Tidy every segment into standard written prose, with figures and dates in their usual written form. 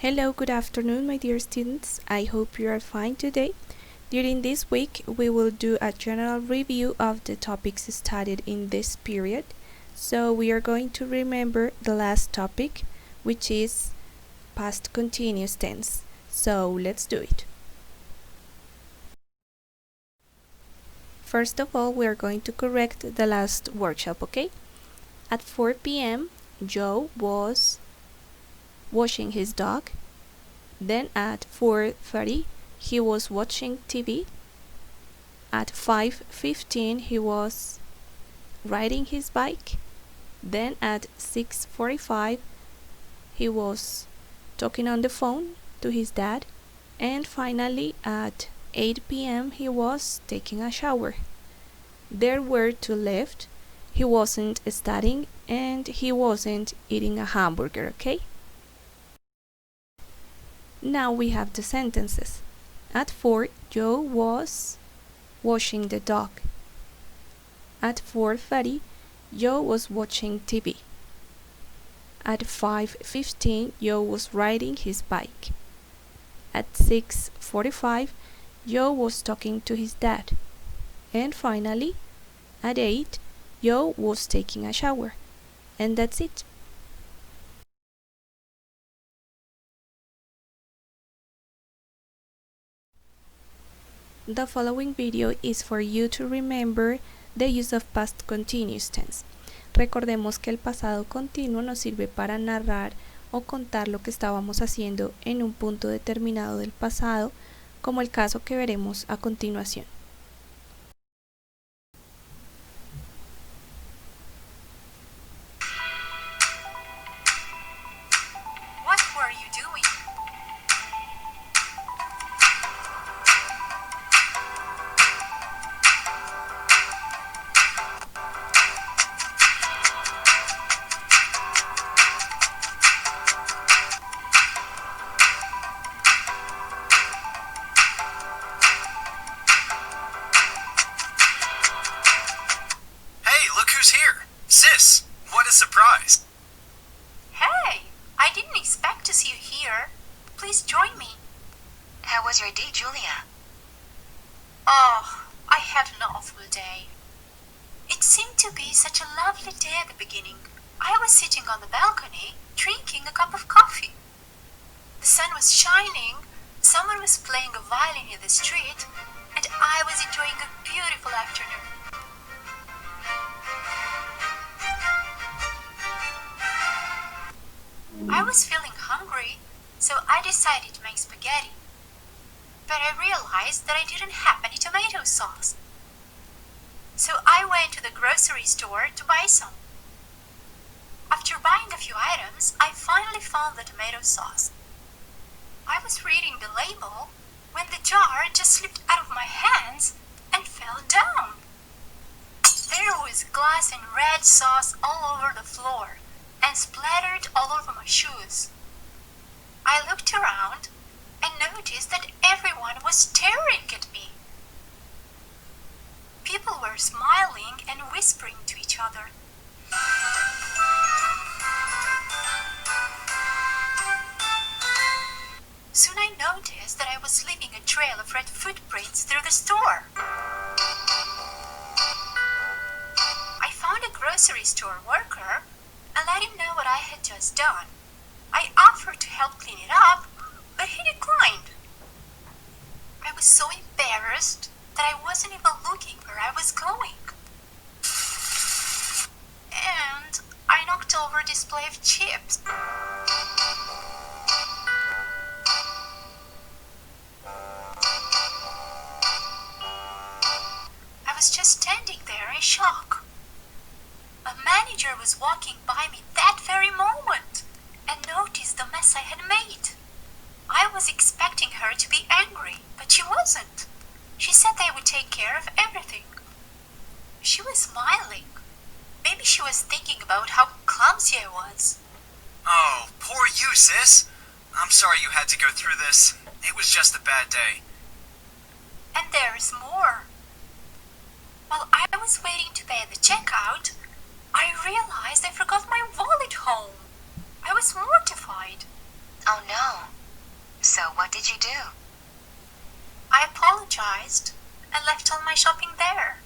Hello, good afternoon, my dear students. I hope you are fine today. During this week, we will do a general review of the topics studied in this period. So we are going to remember the last topic, which is past continuous tense. So let's do it. First of all, we are going to correct the last workshop, okay? At 4 p.m., Joe was washing his dog. Then at 4:30, he was watching TV. At 5:15, he was riding his bike. Then at 6:45, he was talking on the phone to his dad. And finally, at 8 p.m., he was taking a shower. There were two left. He wasn't studying and he wasn't eating a hamburger, okay? Now we have the sentences. At 4, Joe was washing the dog. At 4:30, Joe was watching TV. At 5:15, Joe was riding his bike. At 6:45, Joe was talking to his dad. And finally, at 8, Joe was taking a shower. And that's it. The following video is for you to remember the use of past continuous tense. Recordemos que el pasado continuo nos sirve para narrar o contar lo que estábamos haciendo en un punto determinado del pasado, como el caso que veremos a continuación. What were you doing? Who's here? Sis, what a surprise! Hey, I didn't expect to see you here. Please join me. How was your day, Julia? Oh, I had an awful day. It seemed to be such a lovely day at the beginning. I was sitting on the balcony, drinking a cup of coffee. The sun was shining, someone was playing a violin in the street, and I was enjoying a beautiful afternoon. I was feeling hungry, so I decided to make spaghetti. But I realized that I didn't have any tomato sauce. So I went to the grocery store to buy some. After buying a few items, I finally found the tomato sauce. I was reading the label when the jar just slipped out of my hands and fell down. There was glass and red sauce all over the floor and splattered all over my shoes. I looked around and noticed that everyone was staring at me. People were smiling and whispering to each other. Soon I noticed that I was leaving a trail of red footprints through the store. I found a grocery store worker and let him know what I had just done. I offered to help clean it up, but he declined. I was so embarrassed that I wasn't even looking where I was going. And I knocked over a display of chips. I was just standing there in shock. A manager was walking by me that very moment and noticed the mess I had made. I was expecting her to be angry, but she wasn't. She said they would take care of everything. She was smiling. Maybe she was thinking about how clumsy I was. Oh, poor you, sis. I'm sorry you had to go through this. It was just a bad day. And there's more. While I was waiting to pay the checkout, I realized I forgot my wallet home. I was mortified. Oh no. So what did you do? I apologized and left all my shopping there.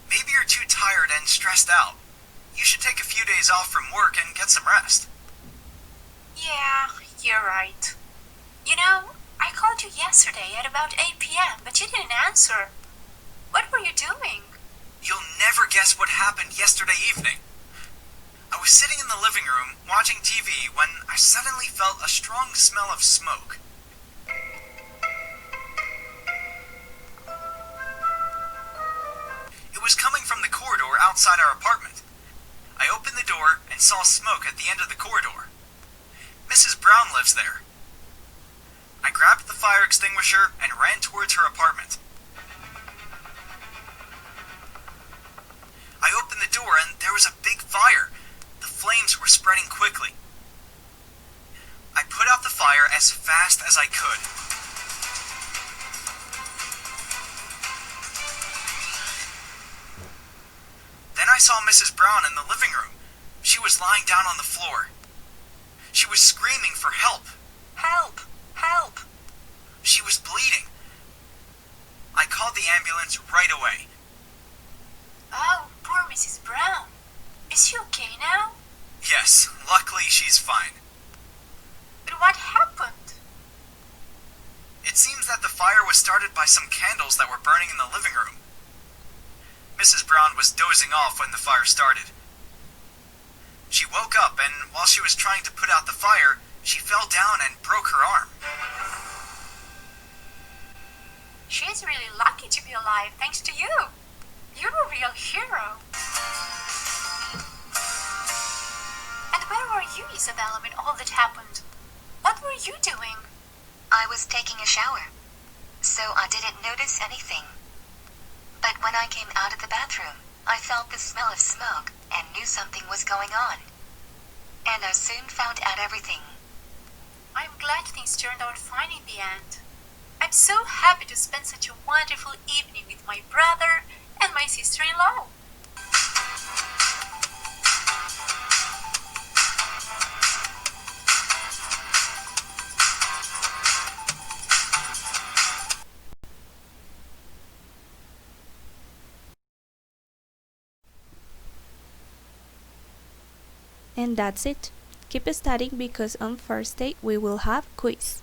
Maybe you're too tired and stressed out. You should take a few days off from work and get some rest. Yeah, you're right. You know, I called you yesterday at about 8 p.m., but you didn't answer. What were you doing? You'll never guess what happened yesterday evening. I was sitting in the living room watching TV when I suddenly felt a strong smell of smoke. It was coming from the corridor outside our apartment. I opened the door and saw smoke at the end of the corridor. Mrs. Brown lives there. I grabbed the fire extinguisher and ran towards her apartment. I opened the door and there was a big fire. The flames were spreading quickly. I put out the fire as fast as I could. Then I saw Mrs. Brown in the living room. She was lying down on the floor. She was screaming for help. Help! Help! She was bleeding. I called the ambulance right away. Oh, poor Mrs. Brown. Is she okay now? Yes, luckily she's fine. But what happened? It seems that the fire was started by some candles that were burning in the living room. Mrs. Brown was dozing off when the fire started. She woke up and while she was trying to put out the fire, she fell down and broke her arm. She's really lucky to be alive thanks to you. You're a real hero. And where were you, Isabella, when all that happened? What were you doing? I was taking a shower, so I didn't notice anything. But when I came out of the bathroom, I felt the smell of smoke and knew something was going on. And I soon found out everything. I'm glad things turned out fine in the end. I'm so happy to spend such a wonderful evening with my brother and my sister-in-law. And that's it. Keep studying because on Thursday we will have quiz.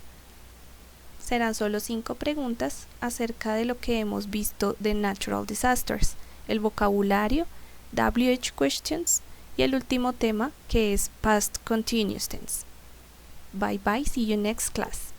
Serán solo 5 preguntas acerca de lo que hemos visto de natural disasters, el vocabulario, WH questions y el último tema que es past continuous tense. Bye bye, see you next class.